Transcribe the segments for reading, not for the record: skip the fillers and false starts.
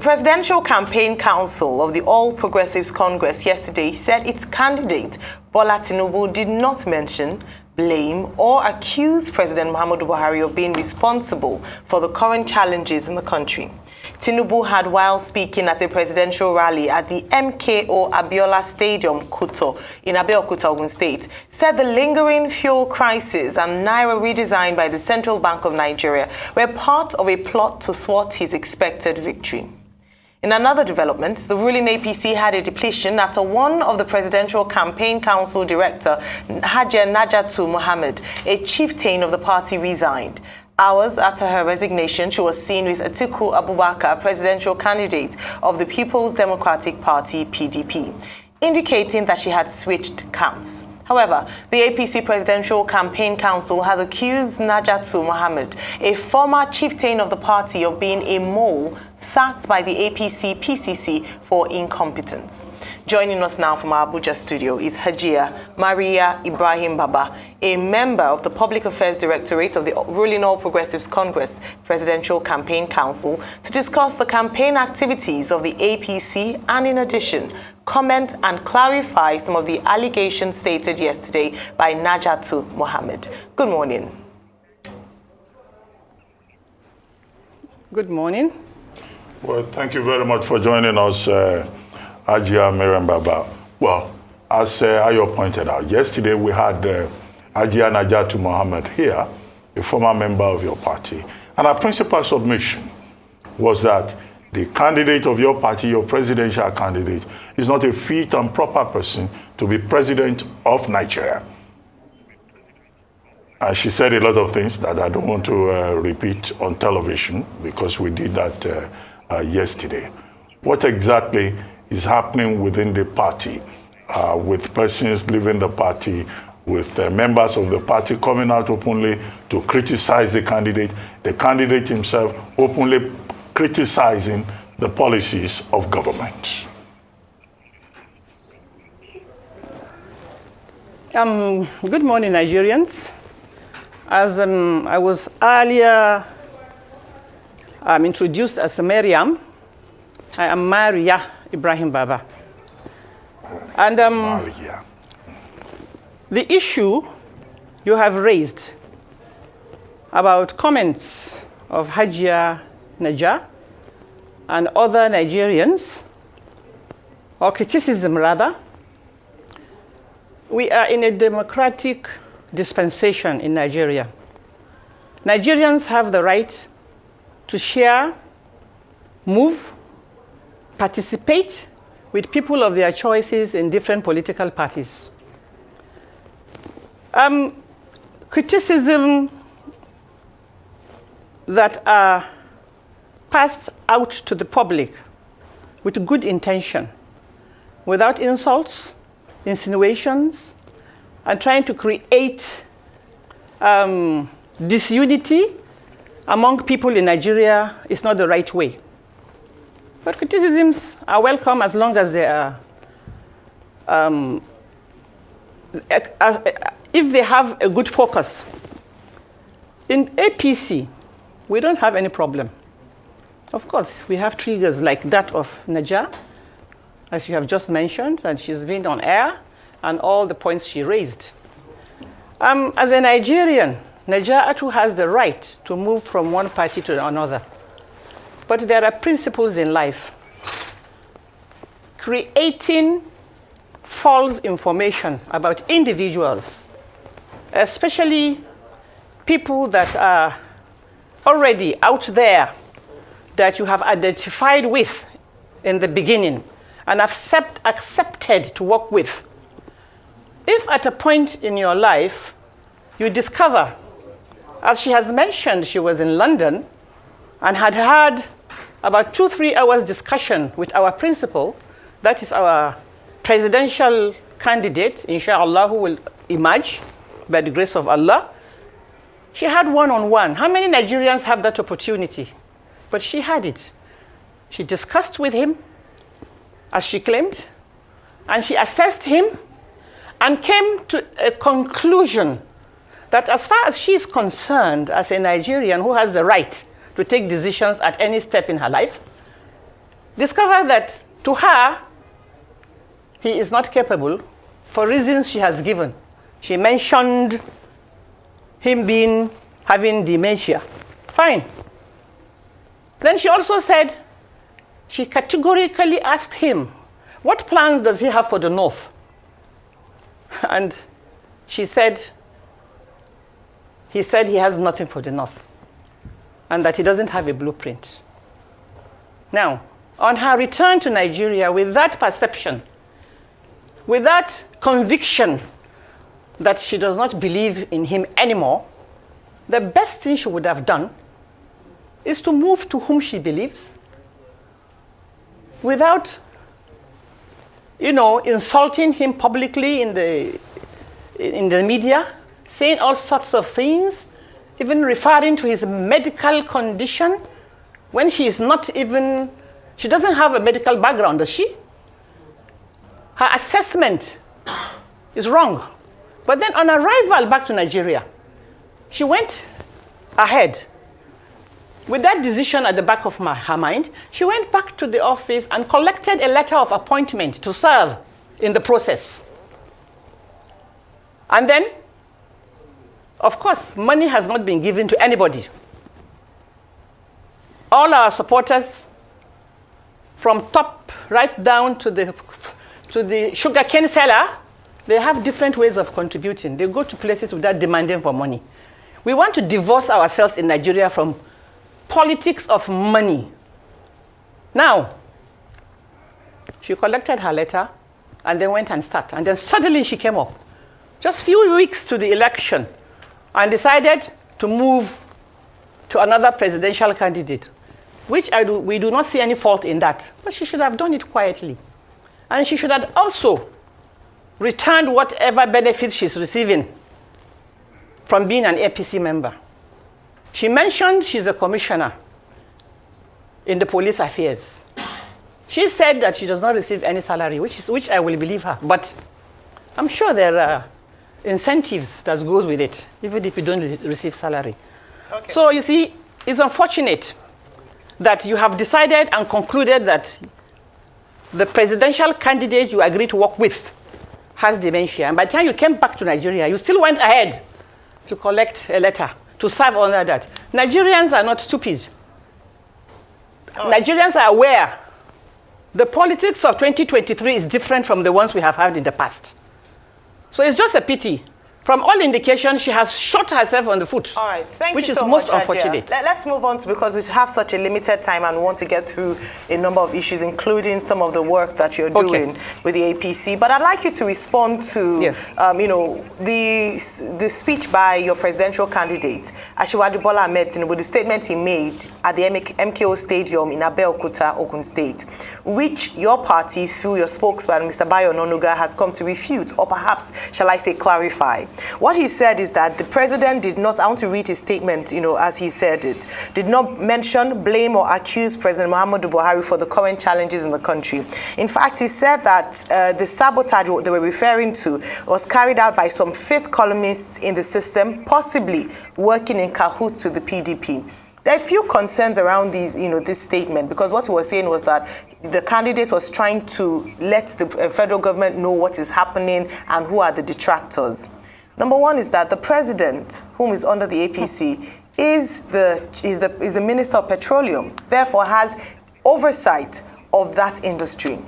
Presidential Campaign Council of the All Progressives Congress yesterday said its candidate, Bola Tinubu, did not mention, blame, or accuse President Muhammadu Buhari of being responsible for the current challenges in the country. Tinubu had, while speaking at a presidential rally at the MKO Abiola Stadium, Kuto, in Abeokuta, Ogun State, said the lingering fuel crisis and Naira redesign by the Central Bank of Nigeria were part of a plot to thwart his expected victory. In another development, the ruling APC had a depletion after one of the Presidential Campaign Council Director, Naja'tu Mohammed, a chieftain of the party, resigned. Hours after her resignation, she was seen with Atiku Abubakar, presidential candidate of the People's Democratic Party, PDP, indicating that she had switched camps. However, the APC Presidential Campaign Council has accused Naja'tu Mohammed, a former chieftain of the party, of being a mole sacked by the APC PCC for incompetence. Joining us now from our Abuja studio is Mariya Ibrahim Baba, a member of the Public Affairs Directorate of the ruling All Progressives Congress Presidential Campaign Council, to discuss the campaign activities of the APC and, in addition, comment and clarify some of the allegations stated yesterday by Naja'tu Mohammed. Good morning. Good morning. Well, thank you very much for joining us, Mariya Ibrahim Baba. Well, as Ayo pointed out, yesterday we had Naja'tu Mohammed here, a former member of your party. And our principal submission was that the candidate of your party, your presidential candidate, is not a fit and proper person to be president of Nigeria. And she said a lot of things that I don't want to repeat on television, because we did that yesterday. What exactly is happening within the party, with persons leaving the party, with members of the party coming out openly to criticize the candidate himself openly criticizing the policies of government? Good morning, Nigerians. As I was earlier introduced as Mariam, I am Mariya Ibrahim Baba. And the issue you have raised about comments of Hajia Naja and other Nigerians, or criticism rather, we are in a democratic dispensation in Nigeria. Nigerians have the right to share, move, participate with people of their choices in different political parties. Criticism that are passed out to the public with good intention, without insults, insinuations, and trying to create disunity among people in Nigeria is not the right way. But criticisms are welcome as long as they are, if they have a good focus. In APC, we don't have any problem. Of course, we have triggers like that of Naja, as you have just mentioned, and she's been on air, and all the points she raised. As a Nigerian, Naja'tu has the right to move from one party to another. But there are principles in life. Creating false information about individuals, especially people that are already out there, that you have identified with in the beginning and accepted to work with. If at a point in your life you discover, as she has mentioned, she was in London and had had about 2-3 hours discussion with our principal, that is our presidential candidate, inshallah, who will emerge by the grace of Allah. She had one-on-one. How many Nigerians have that opportunity? But she had it. She discussed with him, as she claimed, and she assessed him and came to a conclusion that as far as she is concerned, as a Nigerian who has the right to take decisions at any step in her life, discovered that to her, he is not capable for reasons she has given. She mentioned him having dementia. Fine. Then she also said, she categorically asked him, what plans does he have for the North? And he said he has nothing for the North and that he doesn't have a blueprint. Now, on her return to Nigeria with that perception, with that conviction that she does not believe in him anymore, the best thing she would have done is to move to whom she believes without, insulting him publicly in the media, saying all sorts of things, even referring to his medical condition when she doesn't have a medical background, does she? Her assessment is wrong. But then on arrival back to Nigeria, she went ahead. With that decision at the back of her mind, she went back to the office and collected a letter of appointment to serve in the process. And then, of course, money has not been given to anybody. All our supporters, from top right down to the sugarcane seller, they have different ways of contributing. They go to places without demanding for money. We want to divorce ourselves in Nigeria from politics of money. Now, she collected her letter and then went and started. And then suddenly she came up, just a few weeks to the election, and decided to move to another presidential candidate, which we do not see any fault in that. But she should have done it quietly. And she should have also returned whatever benefits she's receiving from being an APC member. She mentioned she's a commissioner in the police affairs. She said that she does not receive any salary, which I will believe her. But I'm sure there are incentives that goes with it, even if you don't receive salary. Okay. So you see, it's unfortunate that you have decided and concluded that the presidential candidate you agreed to work with has dementia. And by the time you came back to Nigeria, you still went ahead to collect a letter to serve under that. Nigerians are not stupid. Oh. Nigerians are aware the politics of 2023 is different from the ones we have had in the past. So it's just a pity. From all indications, she has shot herself on the foot. All right, thank you so much, most unfortunate. Let's move on because we have such a limited time and want to get through a number of issues, including some of the work that you're doing with the APC. But I'd like you to respond to, the speech by your presidential candidate, Asiwaju Bola Ahmed Tinubu, the statement he made at the MKO Stadium in Abeokuta, Ogun State, which your party, through your spokesman, Mr. Bayo Ononuga, has come to refute, or perhaps, shall I say, clarify. What he said is that the president did not, I want to read his statement, as he said it, did not mention, blame, or accuse President Muhammadu Buhari for the current challenges in the country. In fact, he said that the sabotage what they were referring to was carried out by some fifth columnists in the system, possibly working in cahoots with the PDP. There are a few concerns around this statement, because what he was saying was that the candidate was trying to let the federal government know what is happening and who are the detractors. Number one is that the president, whom is under the APC, is the Minister of Petroleum, therefore has oversight of that industry.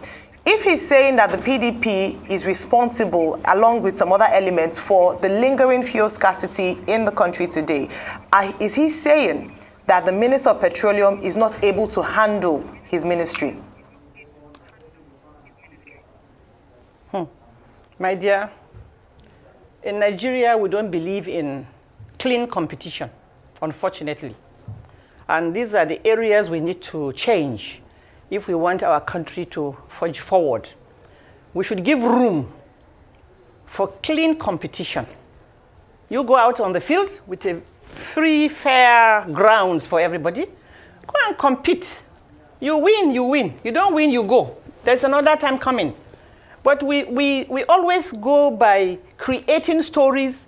If he's saying that the PDP is responsible, along with some other elements, for the lingering fuel scarcity in the country today, is he saying that the Minister of Petroleum is not able to handle his ministry? My dear, in Nigeria, we don't believe in clean competition, unfortunately. And these are the areas we need to change if we want our country to forge forward. We should give room for clean competition. You go out on the field with free, fair grounds for everybody. Go and compete. You win, you win. You don't win, you go. There's another time coming. But we always go by creating stories.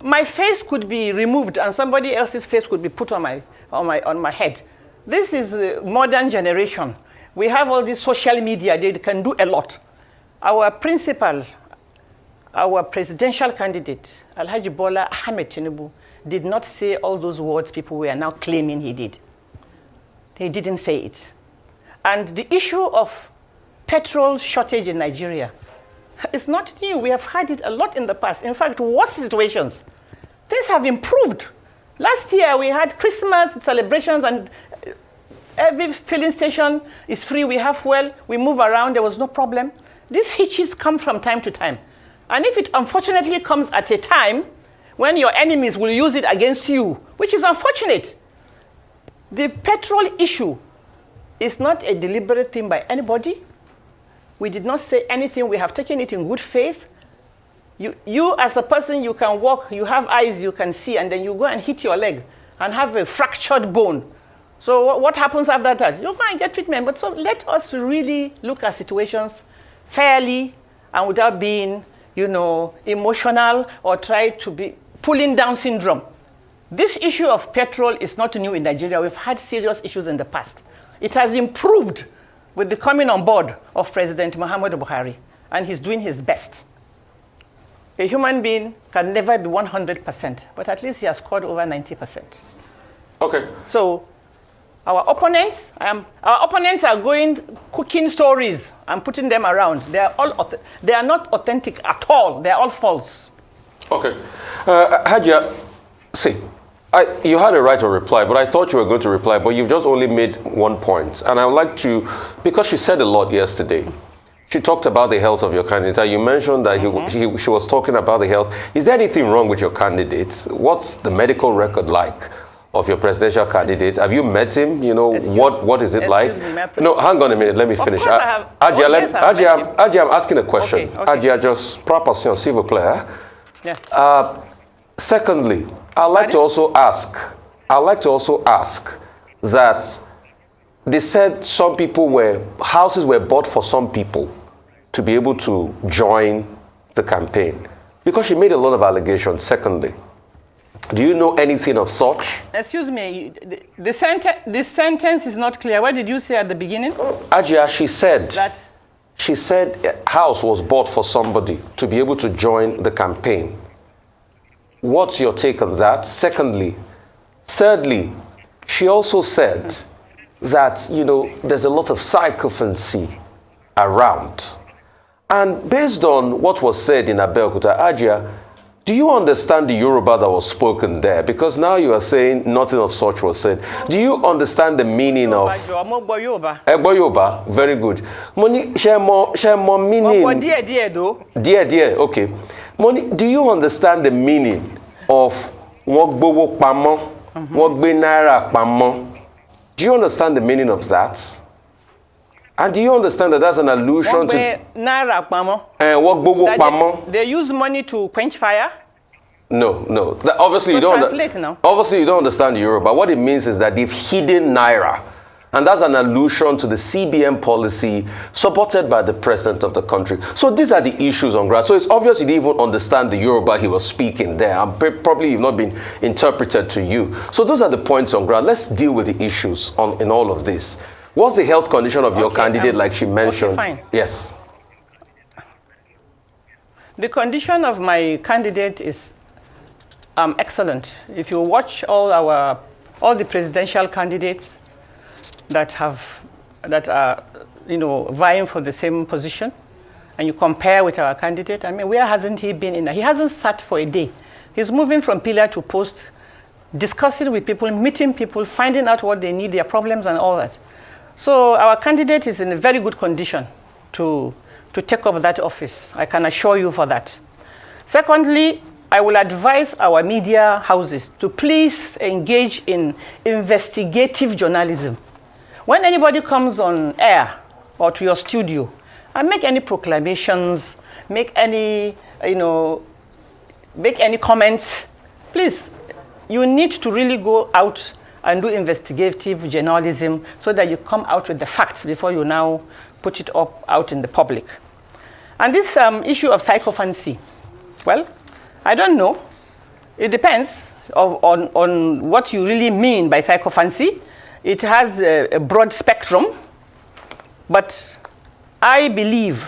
My face could be removed and somebody else's face could be put on my head. This is a modern generation. We have all this social media. They can do a lot. Our principal, our presidential candidate, Alhaji Bola Ahmed Tinubu, did not say all those words people were now claiming he did. He didn't say it. And the issue of petrol shortage in Nigeria is not new. We have had it a lot in the past. In fact, worse situations. Things have improved. Last year, we had Christmas celebrations, and every filling station is free. We have fuel. We move around. There was no problem. These hitches come from time to time. And if it unfortunately comes at a time when your enemies will use it against you, which is unfortunate, the petrol issue is not a deliberate thing by anybody. We did not say anything. We have taken it in good faith. You as a person, you can walk, you have eyes, you can see, and then you go and hit your leg and have a fractured bone. So what happens after that? You go and get treatment. But so let us really look at situations fairly and without being, emotional or try to be pulling down syndrome. This issue of petrol is not new in Nigeria. We've had serious issues in the past. It has improved with the coming on board of President Muhammadu Buhari, and he's doing his best. A human being can never be 100%, but at least he has scored over 90%. Okay. So our opponents are going cooking stories and putting them around. They are not authentic at all. They are all false. Okay. Hajia, see, you had a right to reply, but I thought you were going to reply, but you've just only made one point. And I would like to, because she said a lot yesterday. She talked about the health of your candidate. And you mentioned that she was talking about the health. Is there anything wrong with your candidate? What's the medical record like of your presidential candidate? Have you met him? What is it like? No, hang on a minute. Let me finish. Ajia, I'm asking a question. Okay. Ajia, just proportion, s'il vous plaît. Yeah. Secondly, I'd like to also ask that they said houses were bought for some people to be able to join the campaign, because she made a lot of allegations. Secondly, do you know anything of such? Excuse me, the sentence is not clear. What did you say at the beginning? Ajia, she said a house was bought for somebody to be able to join the campaign. What's your take on that? Thirdly, she also said that, there's a lot of sycophancy around. And based on what was said in Abeokuta, Ajia, do you understand the Yoruba that was spoken there? Because now you are saying nothing of such was said. Do you understand the meaning of... Yoruba? Very good. Moni, share more meaning... Dear, okay. Moni, do you understand the meaning of Wogbowo Pamo, Wogbe Naira Pamo? Do you understand the meaning of that? And do you understand that that's an allusion to... Naira Pamo? Wogbowo Pamo. They use money to quench fire? No. Obviously, you don't understand Yoruba. What it means is that they've hidden Naira. And that's an allusion to the CBN policy supported by the president of the country. So these are the issues on ground. So it's obvious you didn't even understand the Yoruba he was speaking there. And probably you've not been interpreted to you. So those are the points on ground. Let's deal with the issues in all of this. What's the health condition of your candidate, like she mentioned? Okay, fine. Yes. The condition of my candidate is excellent. If you watch all the presidential candidates that are vying for the same position, and you compare with our candidate, where hasn't he been he hasn't sat for a day. He's moving from pillar to post, discussing with people, meeting people, finding out what they need, their problems and all that. So our candidate is in a very good condition to take up that office. I can assure you for that. Secondly, I will advise our media houses to please engage in investigative journalism. When anybody comes on air or to your studio and make any proclamations, make any comments, please, you need to really go out and do investigative journalism so that you come out with the facts before you now put it out in the public. And this issue of sycophancy, well, I don't know. It depends on what you really mean by sycophancy. It has a broad spectrum. But I believe,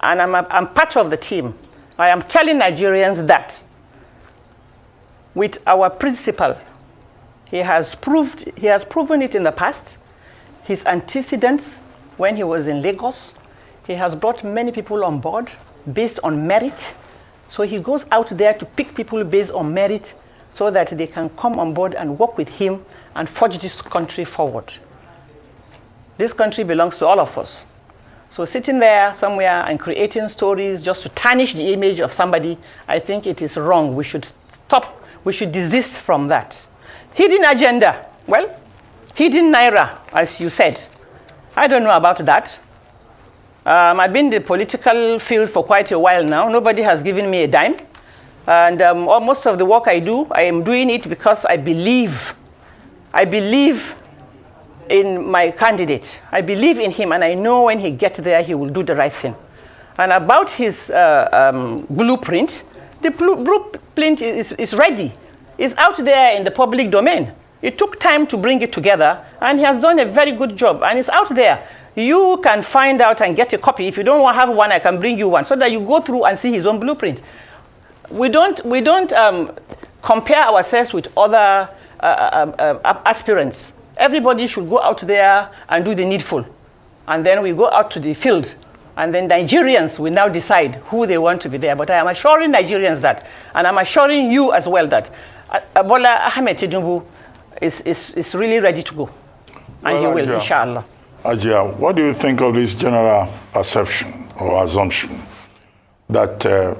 and I'm part of the team, I am telling Nigerians that with our principal, he has proven it in the past. His antecedents when he was in Lagos, he has brought many people on board based on merit. So he goes out there to pick people based on merit so that they can come on board and work with him and forge this country forward. This country belongs to all of us. So sitting there somewhere and creating stories just to tarnish the image of somebody, I think it is wrong. We should stop. We should desist from that. Hidden agenda. Well, hidden naira, as you said. I don't know about that. I've been in the political field for quite a while now. Nobody has given me a dime. And most of the work I do, I am doing it because I believe in my candidate. I believe in him, and I know when he gets there, he will do the right thing. And about his blueprint, the blueprint is ready. It's out there in the public domain. It took time to bring it together, and he has done a very good job, and it's out there. You can find out and get a copy. If you don't have one, I can bring you one, so that you go through and see his own blueprint. We don't compare ourselves with other aspirants. Everybody should go out there and do the needful. And then we go out to the field. And then Nigerians will now decide who they want to be there. But I am assuring Nigerians that, and I'm assuring you as well that Bola Ahmed Tinubu is really ready to go. And he will, inshallah. Ajia, what do you think of this general perception or assumption that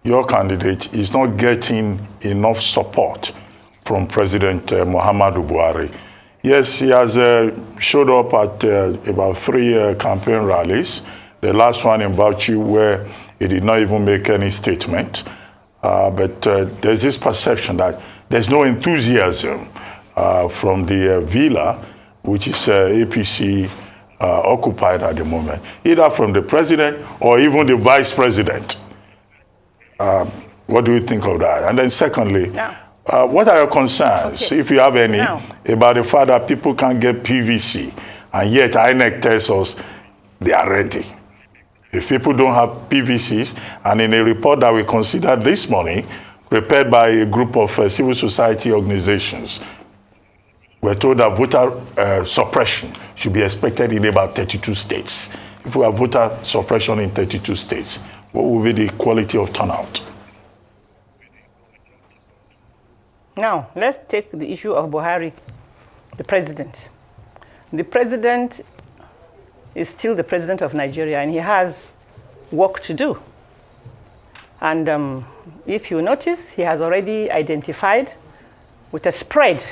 your candidate is not getting enough support from President Muhammadu Buhari? Yes, he has showed up at about 3 campaign rallies. The last one in Bauchi, where he did not even make any statement. But there's this perception that there's no enthusiasm from the villa, which is APC occupied at the moment, either from the president or even the vice president. What do you think of that? And then secondly, what are your concerns, if you have any, about the fact that people can't get PVC, and yet INEC tells us they are ready? If people don't have PVCs, and in a report that we considered this morning, prepared by a group of civil society organizations, we're told that voter suppression should be expected in about 32 states. If we have voter suppression in 32 states, what will be the quality of turnout? Now, let's take the issue of Buhari, the president. The president is still the president of Nigeria, and he has work to do. And if you notice, he has already identified with a spread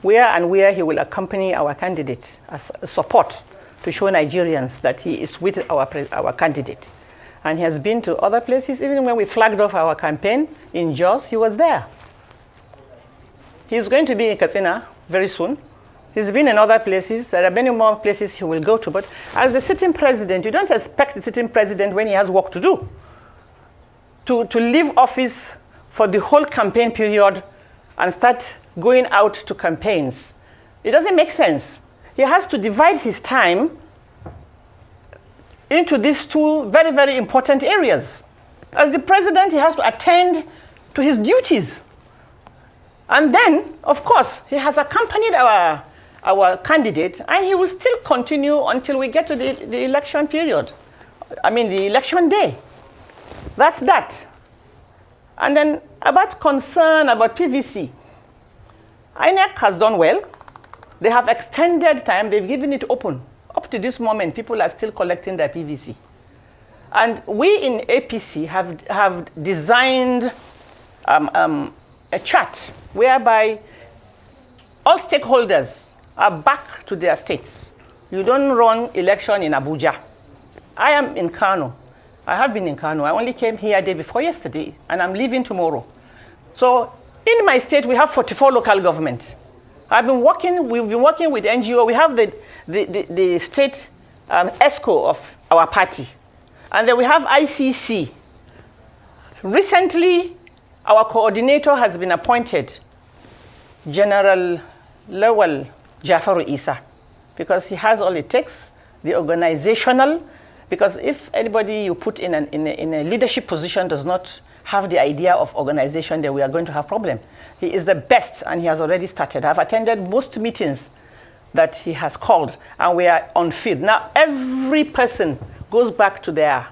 where he will accompany our candidate as support to show Nigerians that he is with our candidate. And he has been to other places. Even when we flagged off our campaign in Jos, he was there. He's going to be in Katsina very soon. He's been in other places. There are many more places he will go to. But as the sitting president, you don't expect the sitting president, when he has work to do, to leave office for the whole campaign period and start going out to campaigns. It doesn't make sense. He has to divide his time into these two very, very important areas. As the president, he has to attend to his duties. And then, of course, he has accompanied our candidate, and he will still continue until we get to the election period. I mean, the election day. That's that. And then about concern about PVC. INEC has done well. They have extended time. They've given it open. Up to this moment, people are still collecting their PVC. And we in APC have designed a chart whereby all stakeholders are back to their states. You don't run election in Abuja. I am in Kano. I have been in Kano. I only came here day before yesterday, and I'm leaving tomorrow. So in my state, we have 44 local government. We've been working with NGO. We have the state ESCO of our party. And then we have ICC. Recently, our coordinator has been appointed, General Lawal Jafaru Isa, because he has all it takes, the organizational, because if anybody you put in a leadership position does not have the idea of organization, then we are going to have problem. He is the best, and he has already started. I've attended most meetings that he has called, and we are on field. Now, every person goes back to their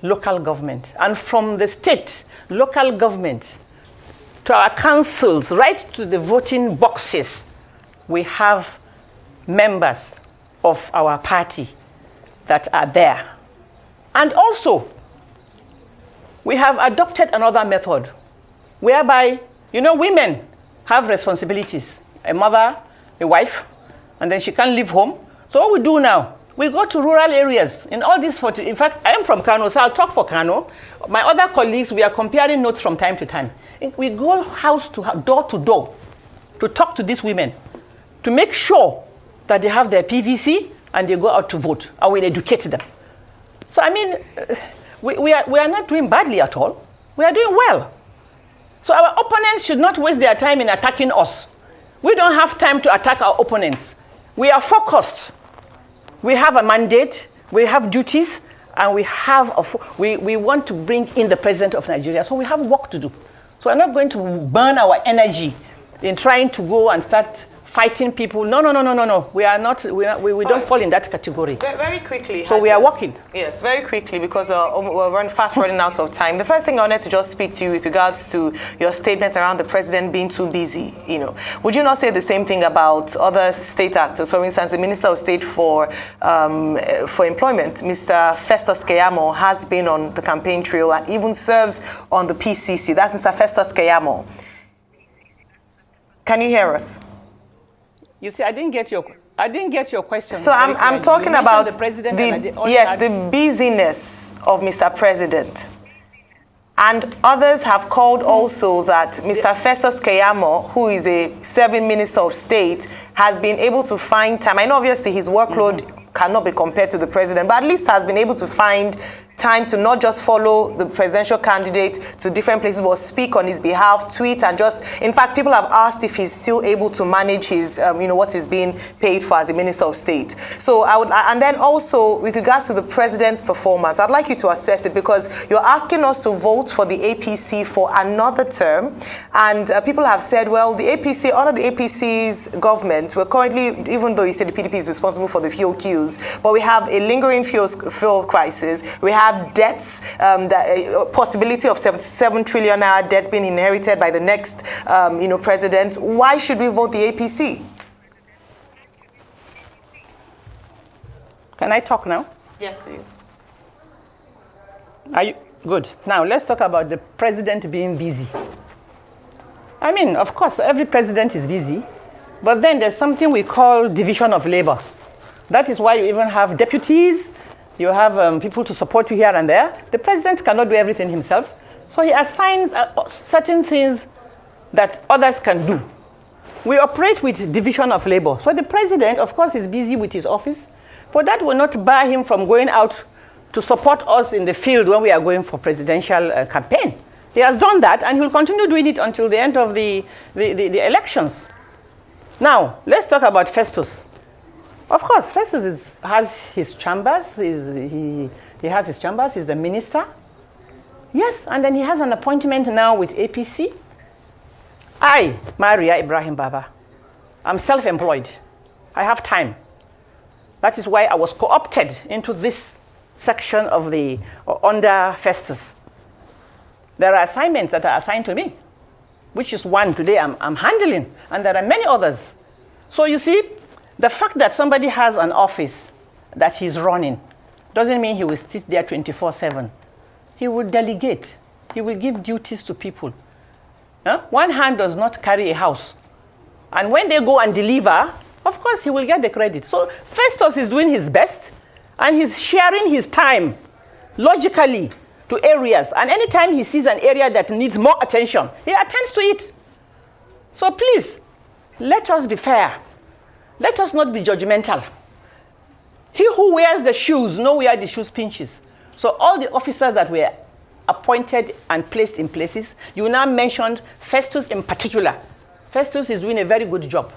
local government, and from the state, local government, to our councils, right to the voting boxes, we have members of our party that are there. And also, we have adopted another method whereby, women have responsibilities. A mother, a wife, and then she can't leave home. So what we do now, we go to rural areas. In all this, in fact, I am from Kano, so I'll talk for Kano. My other colleagues, we are comparing notes from time to time. We go house to door to talk to these women, to make sure that they have their PVC and they go out to vote, and we educate them. So, I mean, we are not doing badly at all. We are doing well. So our opponents should not waste their time in attacking us. We don't have time to attack our opponents. We are focused. We have a mandate, we have duties, and we want to bring in the president of Nigeria. So we have work to do. So we're not going to burn our energy in trying to go and start fighting people. No. We don't fall in that category. Very quickly. So we are working. Yes, very quickly, because we're running out of time. The first thing I wanted to just speak to you with regards to your statement around the president being too busy. Would you not say the same thing about other state actors? For instance, the Minister of State for Employment, Mr. Festus Keyamo, has been on the campaign trail and even serves on the PCC. That's Mr. Festus Keyamo. Can you hear us? You see, I didn't get your question. So I'm talking about the busyness of Mr. President. And others have called also that Mr. Festus Keyamo, who is a serving Minister of State, has been able to find time. I know obviously his workload cannot be compared to the president, but at least has been able to find time to not just follow the presidential candidate to different places, but speak on his behalf, tweet, and in fact, people have asked if he's still able to manage his, what is being paid for as a Minister of State. So and then also with regards to the president's performance, I'd like you to assess it, because you're asking us to vote for the APC for another term, and people have said, well, the APC, under the APC's government, we're currently, even though you said the PDP is responsible for the fuel queues, but we have a lingering fuel crisis. We have debts, the possibility of 77 trillion naira debts being inherited by the next, president. Why should we vote the APC? Can I talk now? Yes, please. Are you good? Now let's talk about the president being busy. I mean, of course, every president is busy, but then there's something we call division of labor. That is why you even have deputies. You have people to support you here and there. The president cannot do everything himself. So he assigns certain things that others can do. We operate with division of labor. So the president, of course, is busy with his office, but that will not bar him from going out to support us in the field when we are going for presidential campaign. He has done that, and he will continue doing it until the end of the elections. Now, let's talk about Festus. Of course, Festus has his chambers. He has his chambers. He's the minister. Yes, and then he has an appointment now with APC. I, Mariya Ibrahim Baba, I'm self-employed. I have time. That is why I was co-opted into this section of under Festus. There are assignments that are assigned to me, which is one today I'm handling, and there are many others. So you see, the fact that somebody has an office that he's running doesn't mean he will sit there 24/7. He will delegate. He will give duties to people. One hand does not carry a house. And when they go and deliver, of course, he will get the credit. So Festus is doing his best, and he's sharing his time logically to areas. And anytime he sees an area that needs more attention, he attends to it. So please, let us be fair. Let us not be judgmental. He who wears the shoes knows where the shoes pinches. So all the officers that were appointed and placed in places, you now mentioned Festus in particular. Festus is doing a very good job.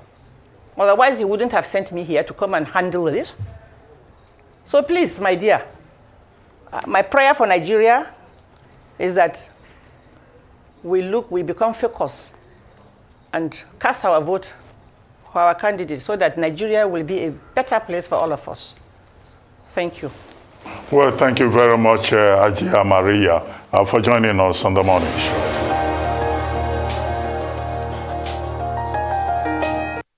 Otherwise, he wouldn't have sent me here to come and handle this. So please, my dear, my prayer for Nigeria is that we become focused and cast our vote for our candidates so that Nigeria will be a better place for all of us. Thank you. Well, thank you very much, Ajia Mariya, for joining us on the morning show.